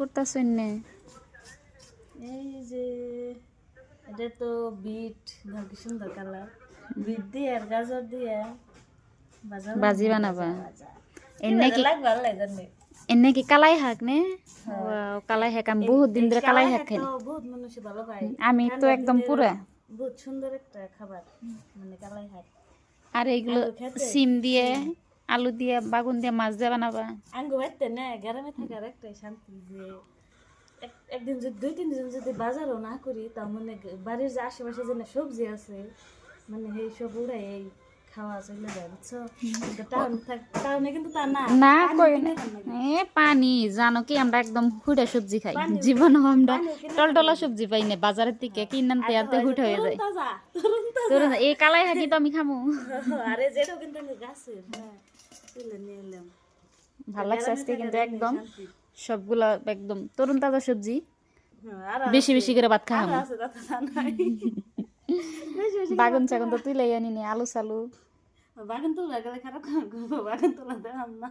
করতেছ নে? এই যে এটা তো বিট কি সুন্দর কালার, বিট দিয়ে আর গাজর দিয়ে বাজি বানাবা? এনে কি লাগ ভালো লাগে জানি। এনে কি কালাই শাক নে? ওয়াও, কালাই শাক আমি বহুত দিন ধরে কালাই শাক খাই না। বহুত মানুষ ভালো পায়, আমি তো একদম পুরা। বহুত সুন্দর একটা খাবার মানে কালাই শাক। আর এগুলো সিম দিয়ে আলু দিয়ে বাগুন দিয়ে মাছ দিয়ে বানাবা? আঙ্গু বাইতে না গ্রামে থাকার একটাই শান্তি যে একদিন যদি 2-3 দিন যদি বাজারও না করি তাও মানে বাড়ির যে আশেপাশে যে সবজি আছে মানে এই সব উড়াই এই খাওয়া চলে যায় বুঝছো। কিন্তু টাউনে কিন্তু তা না, না কই না। পানি জানো কি, আমরা একদম হুইটা সবজি খাই, জীবন আমরা টলটলা সবজি পাই না বাজারের থেকে কিনতে আনতে হুইট হয়ে যায়। তোর এই কালাই শাকই তো আমি খামু। আরে যেটাও কিন্তু আমি গাছের তুলে নিয়ে এলাম। ভালো লাগছে আজকে কিন্তু একদম সবগুলা একদম তরুণ তাজা সবজি। বেশি বেশি করে ভাত খাওয়া বাগুন চাগুন তো তুই আনি নে, আলু সালু বাগান তোলা গেলে খারাপ, বাগান তোলা দেখাম না।